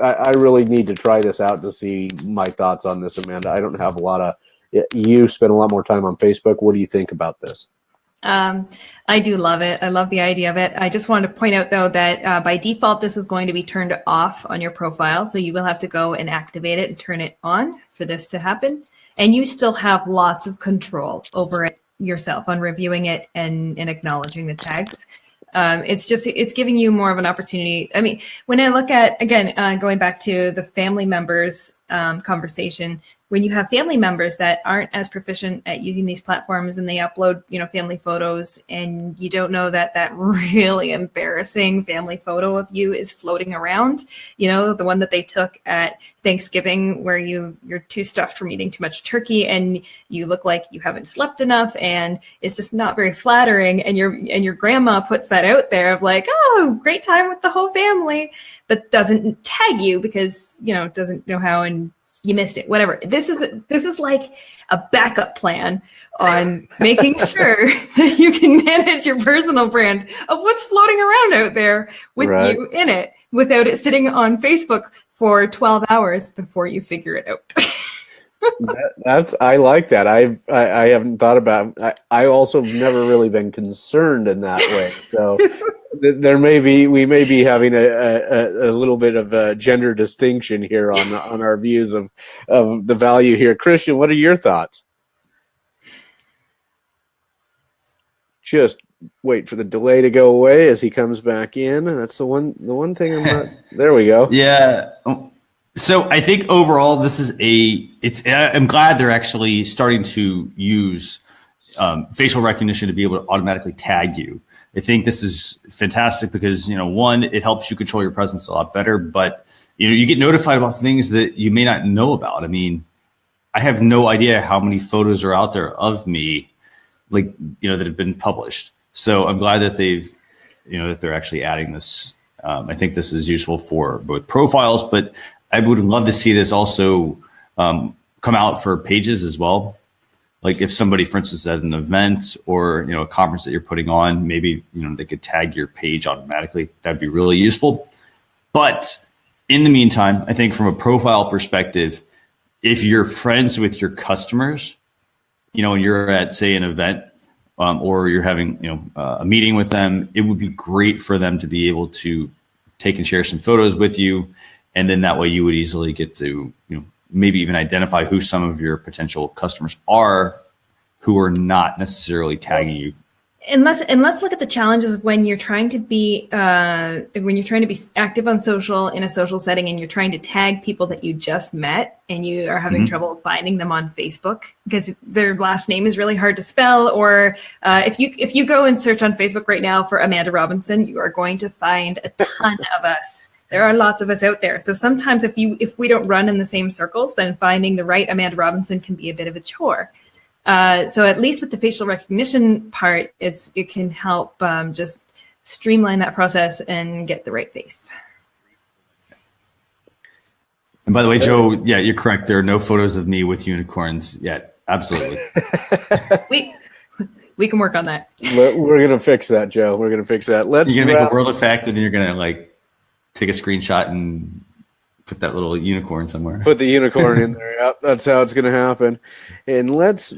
S1: I really need to try this out to see my thoughts on this, Amanda. I don't have a lot of. You spend a lot more time on Facebook. What do you think about this?
S3: I do love it. I love the idea of it. I just wanted to point out, though, that by default, this is going to be turned off on your profile. So you will have to go and activate it and turn it on for this to happen. And you still have lots of control over it yourself on reviewing it and acknowledging the tags. It's giving you more of an opportunity. I mean, when I look at, again, going back to the family members conversation, when you have family members that aren't as proficient at using these platforms and they upload, family photos, and you don't know that really embarrassing family photo of you is floating around, the one that they took at Thanksgiving where you're too stuffed from eating too much turkey and you look like you haven't slept enough and it's just not very flattering, and your grandma puts that out there of like, oh, great time with the whole family, but doesn't tag you because doesn't know how and you missed it, whatever. This is like a backup plan on making sure that you can manage your personal brand of what's floating around out there with you in it without it sitting on Facebook for 12 hours before you figure it out.
S1: I like that. I haven't thought about it. I also have never really been concerned in that way. So we may be having a little bit of a gender distinction here on our views of the value here. Christian, what are your thoughts? Just wait for the delay to go away as he comes back in. That's the one thing I'm not. There we go.
S2: Yeah. So I think overall, this is I'm glad they're actually starting to use facial recognition to be able to automatically tag you. I think this is fantastic because, one, it helps you control your presence a lot better, but, you get notified about things that you may not know about. I mean, I have no idea how many photos are out there of me, that have been published. So I'm glad that that they're actually adding this. I think this is useful for both profiles, but I would love to see this also come out for pages as well. Like if somebody, for instance, at an event or a conference that you're putting on, maybe they could tag your page automatically. That'd be really useful. But in the meantime, I think from a profile perspective, if you're friends with your customers, and you're at, say, an event or you're having a meeting with them, it would be great for them to be able to take and share some photos with you. And then that way you would easily get to, maybe even identify who some of your potential customers are who are not necessarily tagging you.
S3: And let's look at the challenges of when you're trying to be active on social in a social setting and you're trying to tag people that you just met and you are having trouble finding them on Facebook because their last name is really hard to spell. Or if you go and search on Facebook right now for Amanda Robinson, you are going to find a ton of us. There are lots of us out there. So sometimes if we don't run in the same circles, then finding the right Amanda Robinson can be a bit of a chore. So at least with the facial recognition part, it can help just streamline that process and get the right face.
S2: And by the way, Joe, yeah, you're correct. There are no photos of me with unicorns yet. Absolutely.
S3: We can work on that.
S1: We're going to fix that, Joe. We're going to fix that.
S2: You're going to make a world effect and then you're going to take a screenshot and Put that little unicorn somewhere.
S1: Put the unicorn in there. Yep, that's how it's going to happen. And let's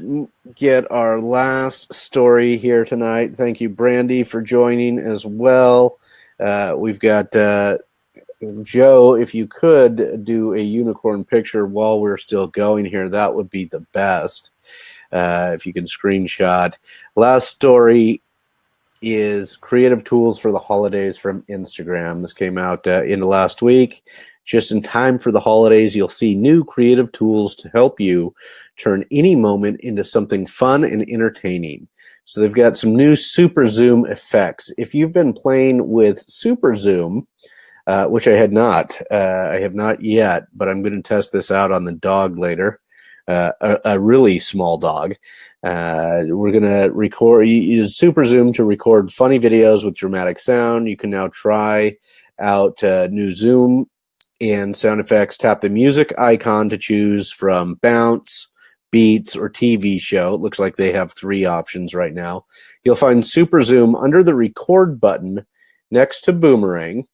S1: get our last story here tonight. Thank you, Brandy, for joining as well. We've got Joe. If you could do a unicorn picture while we're still going here, that would be the best. If you can screenshot. Last story is creative tools for the holidays from Instagram. This came out in the last week. Just in time for the holidays, you'll see new creative tools to help you turn any moment into something fun and entertaining. So they've got some new super zoom effects. If you've been playing with super zoom, which I have not yet, but I'm going to test this out on the dog later, a really small dog. We're going to use super zoom to record funny videos with dramatic sound. You can now try out new zoom and sound effects. Tap the music icon to choose from bounce, beats, or TV show. It looks like they have 3 options right now. You'll find super zoom under the record button next to boomerang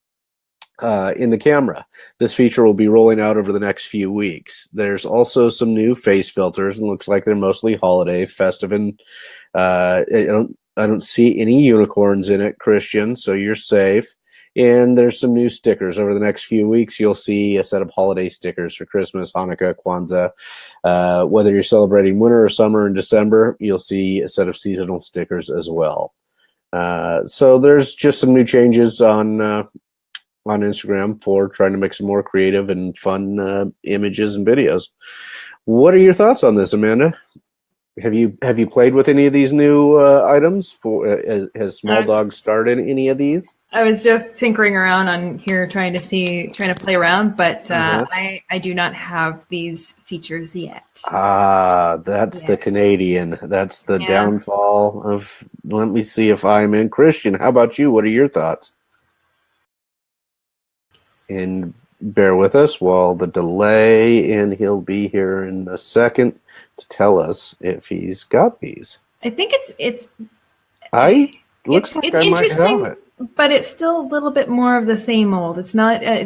S1: in the camera. This feature will be rolling out over the next few weeks. There's also some new face filters, and looks like they're mostly holiday, festive, and I don't see any unicorns in it, Christian, so you're safe. And there's some new stickers. Over the next few weeks, you'll see a set of holiday stickers for Christmas, Hanukkah, Kwanzaa. Whether you're celebrating winter or summer in December, you'll see a set of seasonal stickers as well. So there's just some new changes on Instagram for trying to make some more creative and fun images and videos. What are your thoughts on this, Amanda? Have you played with any of these new items? Has Small Dog started any of these?
S3: I was just tinkering around on here trying to play around, but I do not have these features yet.
S1: That's the Canadian. That's the downfall of. Let me see if I'm in. Christian, how about you? What are your thoughts? And bear with us while the delay, and he'll be here in a second to tell us if he's got these.
S3: I think it's
S1: looks like I might have it.
S3: But it's still a little bit more of the same old. It's not a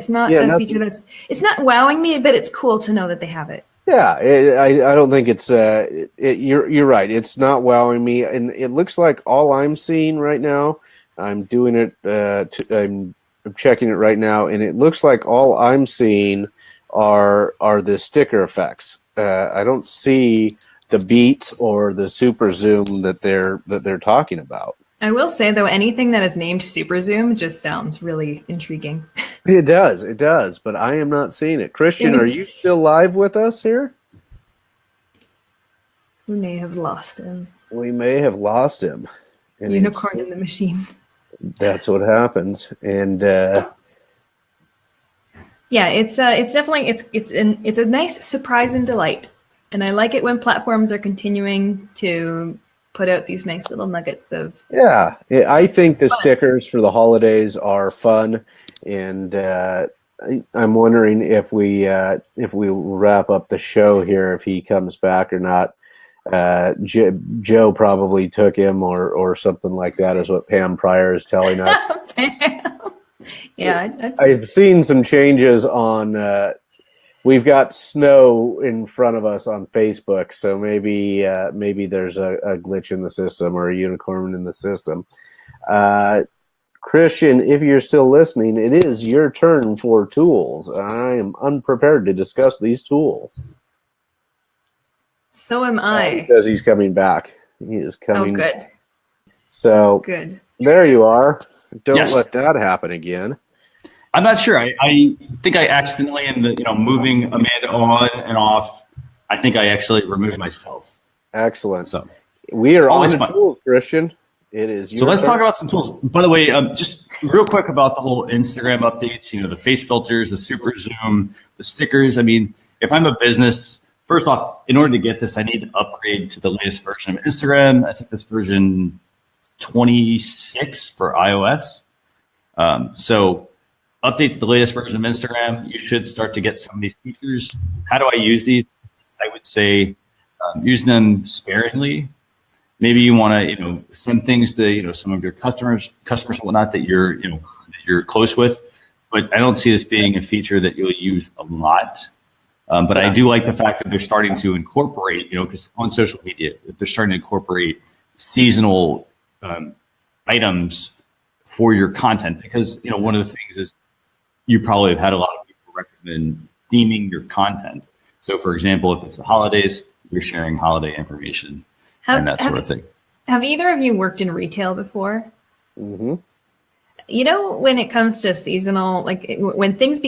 S3: feature it's not wowing me, but it's cool to know that they have it.
S1: Yeah, I don't think it's you're right. It's not wowing me, and it looks like all I'm seeing right now. I'm doing it. I'm checking it right now, and it looks like all I'm seeing are the sticker effects. I don't see the beat or the super zoom that they're talking about.
S3: I will say, though, anything that is named super zoom just sounds really intriguing.
S1: It does, but I am not seeing it. Christian, are you still live with us here?
S3: We may have lost him.
S1: We may have lost him. And
S3: unicorn in the machine.
S1: That's what happens, and
S3: yeah, it's definitely it's a nice surprise and delight, and I like it when platforms are continuing to put out these nice little nuggets of. Yeah,
S1: I think the stickers for the holidays are fun, and I'm wondering if we wrap up the show here, if he comes back or not. Joe probably took him or something like that, is what Pam Pryor is telling us.
S3: Yeah,
S1: I've seen some changes on. We've got snow in front of us on Facebook, so maybe there's a glitch in the system or a unicorn in the system. Christian, if you're still listening, it is your turn for tools. I am unprepared to discuss these tools.
S3: So am I.
S1: He says he's coming back. He is coming.
S3: Oh, good.
S1: So
S3: good.
S1: There you are. Don't let that happen again.
S2: I'm not sure. I think I accidentally, in the moving Amanda on and off, I think I actually removed myself.
S1: Excellent. So we are on the tools, Christian. It is.
S2: So let's talk about some tools. By the way, just real quick about the whole Instagram updates. The face filters, the super zoom, the stickers. I mean, if I'm a business. First off, in order to get this, I need to upgrade to the latest version of Instagram. I think that's version 26 for iOS. So update to the latest version of Instagram. You should start to get some of these features. How do I use these? I would say use them sparingly. Maybe you want to send things to some of your customers and whatnot that you're close with. but I don't see this being a feature that you'll use a lot. But I do like the fact that they're starting to incorporate, because on social media, they're starting to incorporate seasonal items for your content. Because, one of the things is you probably have had a lot of people recommend theming your content. So, for example, if it's the holidays, you're sharing holiday information and that sort of thing.
S3: Have either of you worked in retail before?
S1: Mm-hmm.
S3: When it comes to seasonal, when things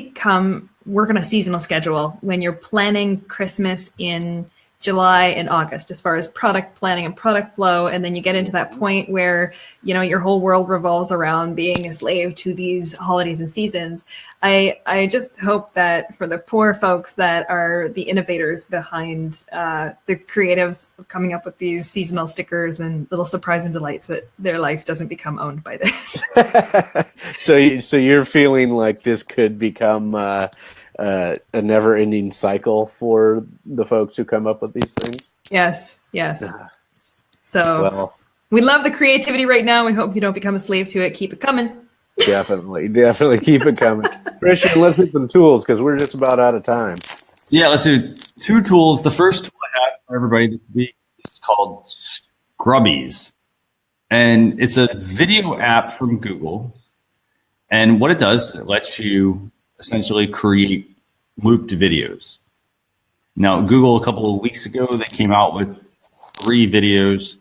S3: work on a seasonal schedule, when you're planning Christmas in July and August, as far as product planning and product flow, and then you get into that point where, your whole world revolves around being a slave to these holidays and seasons. I just hope that for the poor folks that are the innovators behind the creatives of coming up with these seasonal stickers and little surprise and delights, that their life doesn't become owned by this.
S1: So you're feeling like this could become a never-ending cycle for the folks who come up with these things?
S3: Yes. So we love the creativity right now. We hope you don't become a slave to it. Keep it coming.
S1: Definitely keep it coming. Christian, let's hit some tools because we're just about out of time.
S2: Yeah, let's do 2 tools. The first tool I have for everybody this week is called Scrubbies. And it's a video app from Google. And what it does is it lets you essentially create looped videos. Now, Google a couple of weeks ago, they came out with 3 videos.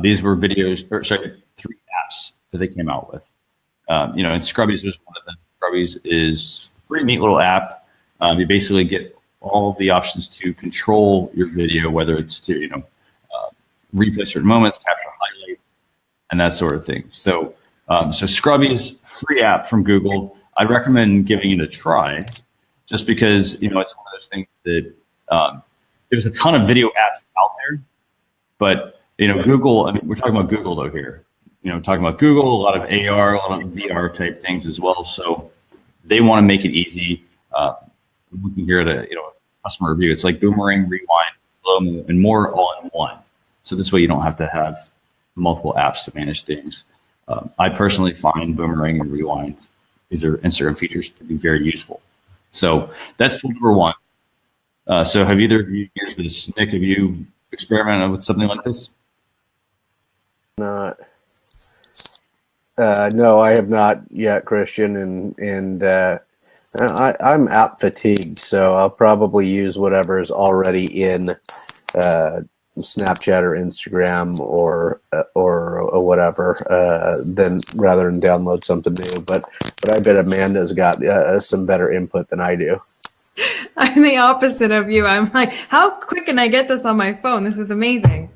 S2: These were 3 apps that they came out with. And Scrubbies was one of them. Scrubbies is a pretty neat little app. You basically get all of the options to control your video, whether it's to, replay certain moments, capture highlights, and that sort of thing. So Scrubbies, free app from Google. I recommend giving it a try, just because it's one of those things that there's a ton of video apps out there, but Google. I mean, we're talking about Google though here. Talking about Google, a lot of AR, a lot of VR type things as well. So they want to make it easy. Looking here at a customer review, it's like boomerang, rewind, slow-mo, and more all in one. So this way you don't have to have multiple apps to manage things. I personally find boomerang and rewind, these are Instagram features, to be very useful. So that's tool number 1. So have either of you used this? Nick, have you experimented with something like this?
S1: Not. No, I have not yet, Christian, and I'm app fatigued, so I'll probably use whatever is already in Snapchat or Instagram or whatever, then rather than download something new. But I bet Amanda's got some better input than I do.
S3: I'm the opposite of you. I'm like, how quick can I get this on my phone? This is amazing.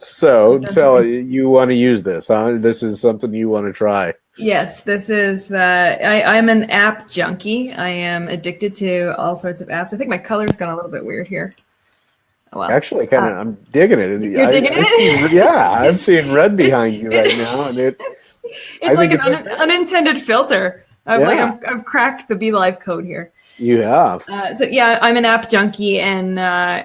S3: So tell you want to use this, huh? This is something you want to try. Yes, this is, I'm an app junkie. I am addicted to all sorts of apps. I think my color's gone a little bit weird here. Oh, well.
S1: Actually, kind of, I'm digging it.
S3: You're digging it?
S1: Yeah, I'm seeing red behind you right now. And
S3: it's like an unintended filter. I've cracked the BeLive code here.
S1: You have.
S3: So yeah, I'm an app junkie, and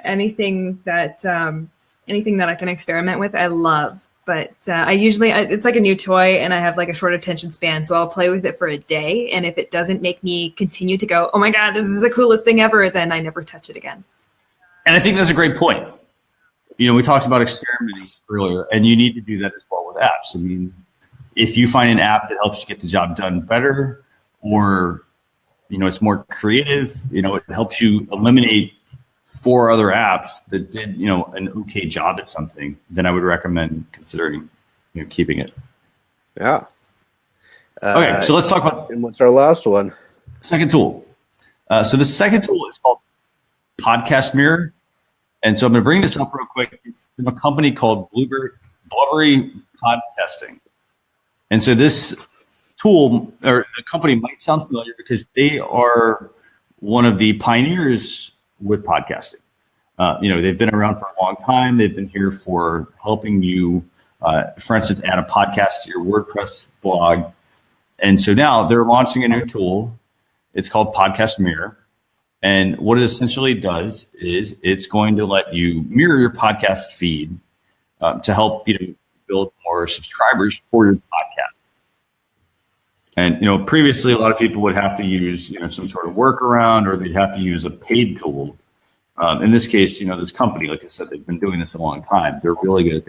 S3: anything that I can experiment with, I love. But it's like a new toy, and I have like a short attention span, so I'll play with it for a day. And if it doesn't make me continue to go, oh my God, this is the coolest thing ever, then I never touch it again.
S2: And I think that's a great point. We talked about experimenting earlier, and you need to do that as well with apps. I mean, if you find an app that helps you get the job done better, or it's more creative, it helps you eliminate 4 other apps that did, an okay job at something, then I would recommend considering, keeping it.
S1: Yeah.
S2: Okay, so let's talk about.
S1: And what's our last one?
S2: Second tool. So the second tool is called Podcast Mirror, and so I'm going to bring this up real quick. It's from a company called Blubrry Podcasting, and so this tool or the company might sound familiar because they are one of the pioneers with podcasting. They've been around for a long time. They've been here for helping you, for instance, add a podcast to your WordPress blog. And so now they're launching a new tool. It's called Podcast Mirror. And what it essentially does is it's going to let you mirror your podcast feed to help build more subscribers for your podcast. And, previously a lot of people would have to use, some sort of workaround, or they'd have to use a paid tool. In this case, this company, like I said, they've been doing this a long time. They're really good at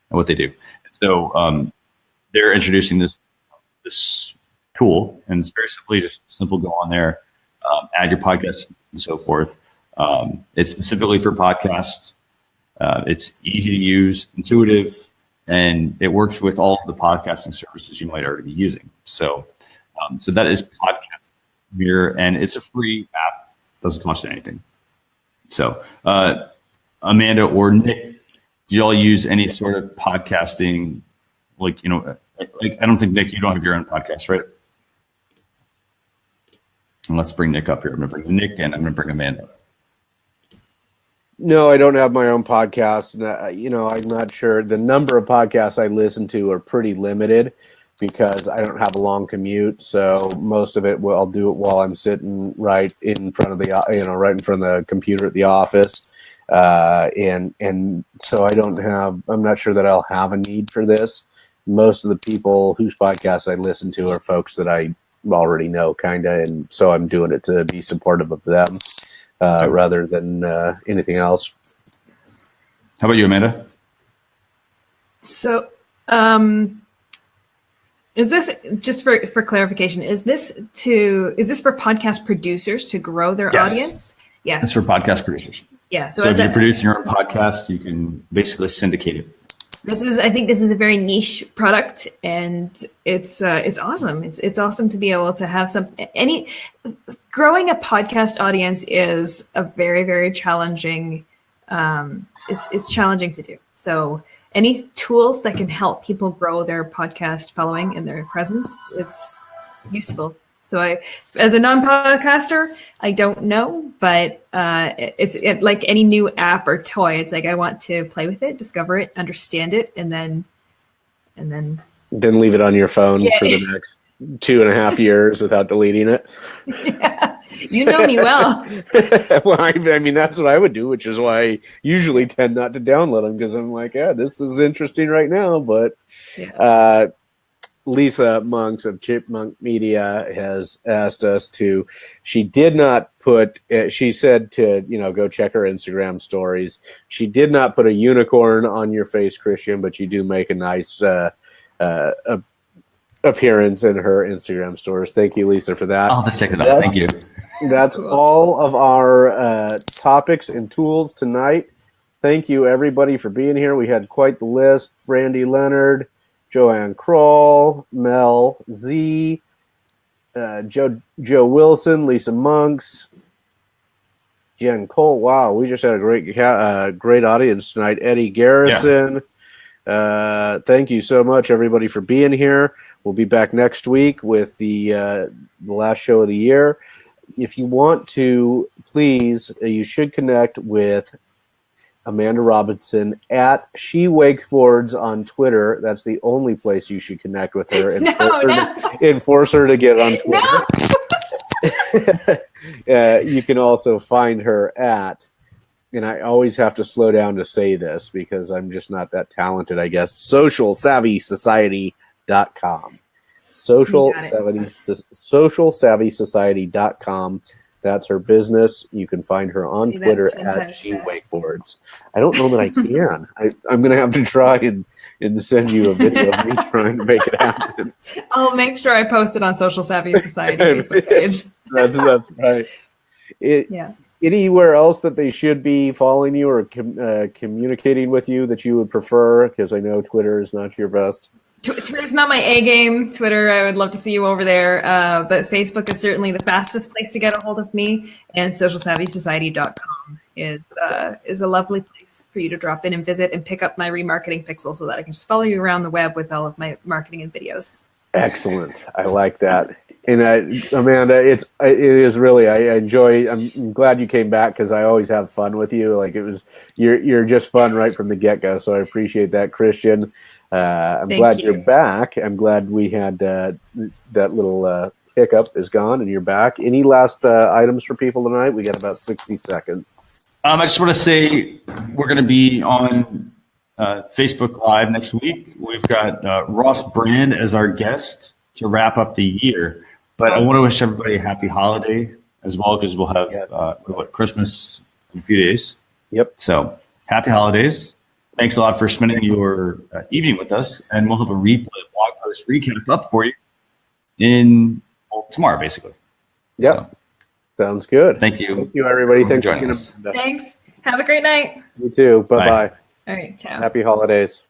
S2: what they do. So they're introducing this tool, and it's very simple. Go on there, add your podcast and so forth. It's specifically for podcasts. It's easy to use, intuitive, and it works with all of the podcasting services you might already be using. So that is Podcast Mirror, and it's a free app. Doesn't cost you anything. So Amanda or Nick, do y'all use any sort of podcasting? Like, I don't think, Nick, you don't have your own podcast, right? And let's bring Nick up here. I'm going to bring Nick, and I'm going to bring Amanda.
S1: No, I don't have my own podcast. I'm not sure. The number of podcasts I listen to are pretty limited because I don't have a long commute. So most of it, I'll do it while I'm sitting right in front of the computer at the office. And so I'm not sure that I'll have a need for this. Most of the people whose podcasts I listen to are folks that I already know, kind of. And so I'm doing it to be supportive of them. Rather than anything else.
S2: How about you, Amanda?
S3: So, is this, just for clarification, is this for podcast producers to grow their audience? Yes.
S2: It's for podcast producers.
S3: Yeah.
S2: So if you're producing your own podcast, you can basically syndicate it.
S3: I think this is a very niche product, and it's awesome. It's awesome to be able to have growing a podcast audience is a very, very challenging. It's challenging to do. So any tools that can help people grow their podcast following and their presence, it's useful. So as a non-podcaster, I don't know, but it's like any new app or toy. It's like I want to play with it, discover it, understand it, and then
S1: leave it on your phone for the next 2.5 years without deleting it.
S3: Yeah, you know me well.
S1: Well, I mean, that's what I would do, which is why I usually tend not to download them, because I'm like, this is interesting right now, but. Yeah. Lisa Monks of Chipmunk Media has asked us to, she did not put, she said to, go check her Instagram stories. She did not put a unicorn on your face, Christian, but you do make a nice appearance in her Instagram stories. Thank you, Lisa, for that.
S2: I'll just check it out. Thank you.
S1: That's all of our topics and tools tonight. Thank you, everybody, for being here. We had quite the list. Brandy Leonard, Joanne Kroll, Mel Z, Joe Wilson, Lisa Monks, Jen Cole. Wow, we just had a great audience tonight. Eddie Garrison. Yeah. Thank you so much, everybody, for being here. We'll be back next week with the last show of the year. If you want to, please, you should connect with Amanda Robinson at She Wakeboards on Twitter. That's the only place you should connect with her and force her to get on Twitter. You can also find her at, and I always have to slow down to say this because I'm just not that talented, I guess, socialsavvysociety.com. Socialsavvysociety.com. That's her business. You can find her on Twitter at She Wakeboards. I don't know that I can. I'm going to have to try and send you a video of me trying to make it happen.
S3: I'll make sure I post it on Social Savvy Society Facebook page.
S1: That's right. Anywhere else that they should be following you or communicating with you that you would prefer? Because I know Twitter is not your best.
S3: Twitter's not my A game. Twitter, I would love to see you over there. But Facebook is certainly the fastest place to get a hold of me. And socialsavvysociety.com is a lovely place for you to drop in and visit and pick up my remarketing pixel so that I can just follow you around the web with all of my marketing and videos. Excellent. I like that. And Amanda, it is really, I enjoy, I'm glad you came back because I always have fun with you. Like you're just fun right from the get-go. So I appreciate that, Christian. I'm glad you're back. I'm glad we had that little hiccup is gone and you're back. Any last items for people tonight? We got about 60 seconds.
S2: I just want to say we're going to be on Facebook Live next week. We've got Ross Brand as our guest. to wrap up the year. But I want to wish everybody a happy holiday as well, because we'll have Christmas in a few days.
S1: Yep.
S2: So happy holidays. Thanks a lot for spending your evening with us, and we'll have a replay blog post recap up for you tomorrow, basically.
S1: Yep.
S2: So,
S1: sounds good.
S2: Thank you.
S1: Thank you, everybody. Thanks for
S2: joining us.
S3: Thanks. Have a great night.
S1: You too. Bye-bye.
S3: All right. Ciao.
S1: Happy holidays.